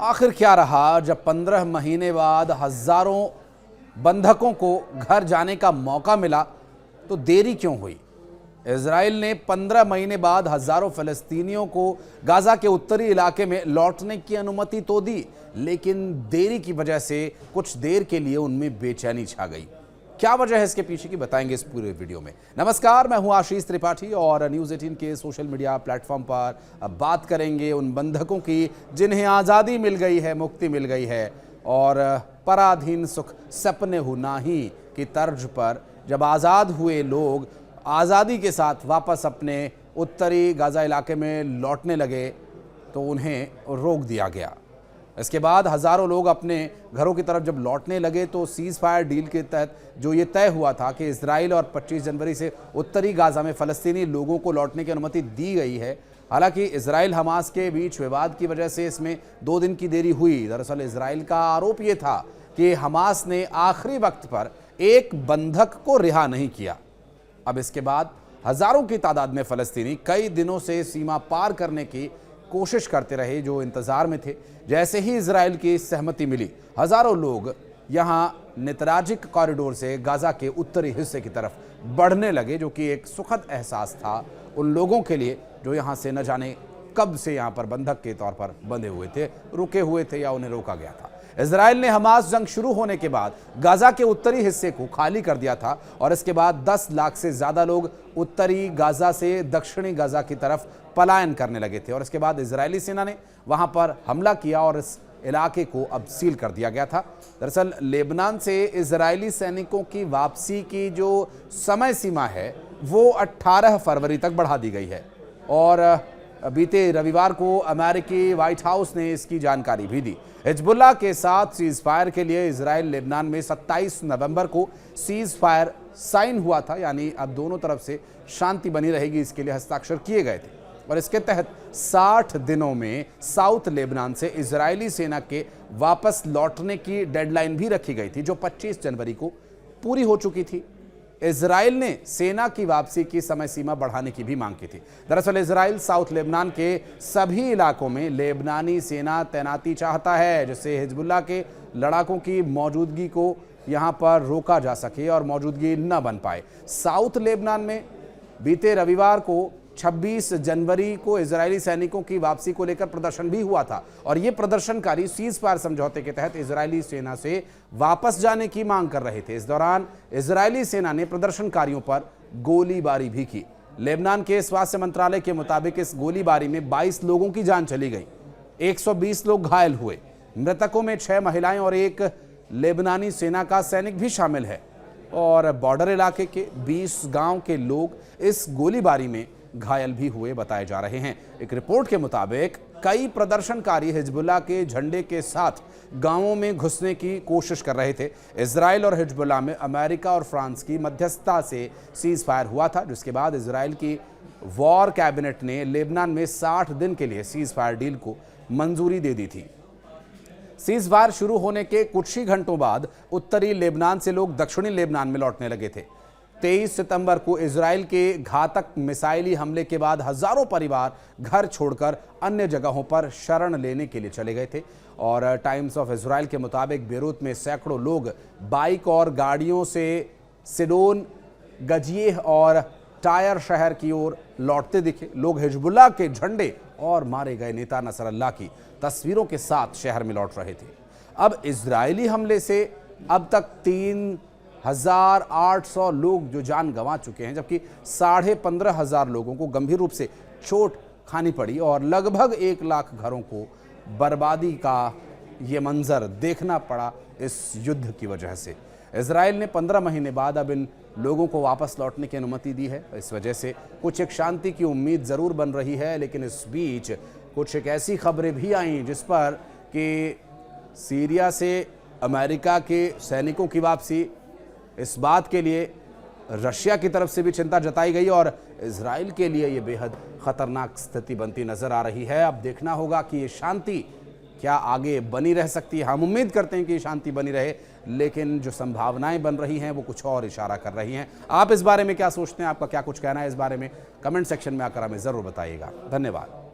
आखिर क्या रहा जब 15 महीने बाद हजारों बंधकों को घर जाने का मौका मिला तो देरी क्यों हुई? इजराइल ने 15 महीने बाद हजारों फलस्तीनियों को गाजा के उत्तरी इलाके में लौटने की अनुमति तो दी, लेकिन देरी की वजह से कुछ देर के लिए उनमें बेचैनी छा गई। क्या वजह है इसके पीछे की बताएंगे इस पूरे वीडियो में। नमस्कार, मैं हूं आशीष त्रिपाठी और न्यूज़ 18 के सोशल मीडिया प्लेटफॉर्म पर अब बात करेंगे उन बंधकों की जिन्हें आज़ादी मिल गई है, मुक्ति मिल गई है और पराधीन सुख सपने हो नाही की तर्ज पर जब आज़ाद हुए लोग आज़ादी के साथ वापस अपने उत्तरी गाजा इलाके में लौटने लगे तो उन्हें रोक दिया गया। इसके बाद हज़ारों लोग अपने घरों की तरफ जब लौटने लगे तो सीज़ फायर डील के तहत जो ये तय हुआ था कि इजराइल और 25 जनवरी से उत्तरी गाजा में फ़लस्तीनी लोगों को लौटने की अनुमति दी गई है। हालांकि इजराइल हमास के बीच विवाद की वजह से इसमें 2 दिन की देरी हुई। दरअसल इजराइल का आरोप ये था कि हमास ने आखिरी वक्त पर एक बंधक को रिहा नहीं किया। अब इसके बाद हज़ारों की तादाद में फ़लस्तीनी कई दिनों से सीमा पार करने की कोशिश करते रहे, जो इंतजार में थे। जैसे ही इजराइल की सहमति मिली, हजारों लोग यहां नेतराजिक कॉरिडोर से गाजा के उत्तरी हिस्से की तरफ बढ़ने लगे, जो कि एक सुखद एहसास था उन लोगों के लिए जो यहां से न जाने कब से यहां पर बंधक के तौर पर बंधे हुए थे, रुके हुए थे या उन्हें रोका गया था। इजराइल ने हमास जंग शुरू होने के बाद गाजा के उत्तरी हिस्से को खाली कर दिया था और इसके बाद 10 लाख से ज्यादा लोग उत्तरी गाजा से दक्षिणी गाजा की तरफ पलायन करने लगे थे और इसके बाद इजरायली सेना ने वहां पर हमला किया और इस इलाके को अब सील कर दिया गया था। दरअसल लेबनान से इजरायली सैनिकों की वापसी की जो समय सीमा है वो 18 फरवरी तक बढ़ा दी गई है और बीते रविवार को अमेरिकी व्हाइट हाउस ने इसकी जानकारी भी दी। हिजबुल्लाह के साथ सीज फायर के लिए इजराइल लेबनान में 27 नवंबर को सीज फायर साइन हुआ था, यानी अब दोनों तरफ से शांति बनी रहेगी, इसके लिए हस्ताक्षर किए गए थे और इसके तहत 60 दिनों में साउथ लेबनान से इजरायली सेना के वापस लौटने की डेडलाइन भी रखी गई थी, जो 25 जनवरी को पूरी हो चुकी थी। इजराइल ने सेना की वापसी की समय सीमा बढ़ाने की भी मांग की थी। दरअसल इजराइल साउथ लेबनान के सभी इलाकों में लेबनानी सेना तैनाती चाहता है, जिससे हिजबुल्लाह के लड़ाकों की मौजूदगी को यहां पर रोका जा सके और मौजूदगी न बन पाए। साउथ लेबनान में बीते रविवार को 26 जनवरी को इजरायली सैनिकों की वापसी को लेकर प्रदर्शन भी हुआ था और ये प्रदर्शनकारी सीज फायर समझौते के तहत इजरायली सेना से वापस जाने की मांग कर रहे थे। इस दौरान इजरायली सेना ने प्रदर्शनकारियों पर गोलीबारी भी की। लेबनान के स्वास्थ्य मंत्रालय के मुताबिक इस गोलीबारी में 22 लोगों की जान चली गई, 120 लोग घायल हुए। मृतकों में 6 महिलाएं और एक लेबनानी सेना का सैनिक भी शामिल है और बॉर्डर इलाके के 20 गांव के लोग इस गोलीबारी में घायल भी हुए बताए जा रहे हैं। एक रिपोर्ट के मुताबिक कई प्रदर्शनकारी हिजबुल्लाह के झंडे के साथ गांवों में घुसने की कोशिश कर रहे थे। इजराइल और हिजबुल्लाह में अमेरिका और फ्रांस की मध्यस्थता से सीज फायर हुआ था, जिसके बाद इजराइल की वॉर कैबिनेट ने लेबनान में 60 दिन के लिए सीज फायर डील को मंजूरी दे दी थी। सीज फायर शुरू होने के कुछ ही घंटों बाद उत्तरी लेबनान से लोग दक्षिणी लेबनान में लौटने लगे थे। 23 सितंबर को इजराइल के घातक मिसाइली हमले के बाद हजारों परिवार घर छोड़कर अन्य जगहों पर शरण लेने के लिए चले गए थे और टाइम्स ऑफ इजराइल के मुताबिक बेरूत में सैकड़ों लोग बाइक और गाड़ियों से सिडोन, गजिएह और टायर शहर की ओर लौटते दिखे। लोग हिजबुल्लाह के झंडे और मारे गए नेता नसरल्लाह की तस्वीरों के साथ शहर में लौट रहे थे। अब इजरायली हमले से अब तक 3,800 लोग जो जान गंवा चुके हैं, जबकि 15,500 लोगों को गंभीर रूप से चोट खानी पड़ी और लगभग 1 लाख घरों को बर्बादी का ये मंजर देखना पड़ा इस युद्ध की वजह से। इजराइल ने 15 महीने बाद अब इन लोगों को वापस लौटने की अनुमति दी है। इस वजह से कुछ एक शांति की उम्मीद ज़रूर बन रही है, लेकिन इस बीच कुछ एक ऐसी खबरें भी आईं जिस पर कि सीरिया से अमेरिका के सैनिकों की वापसी, इस बात के लिए रशिया की तरफ से भी चिंता जताई गई और इजराइल के लिए ये बेहद खतरनाक स्थिति बनती नजर आ रही है। अब देखना होगा कि ये शांति क्या आगे बनी रह सकती है। हम उम्मीद करते हैं कि शांति बनी रहे, लेकिन जो संभावनाएं बन रही हैं वो कुछ और इशारा कर रही हैं। आप इस बारे में क्या सोचते हैं? आपका क्या कुछ कहना है इस बारे में? कमेंट सेक्शन में आकर हमें ज़रूर बताइएगा। धन्यवाद।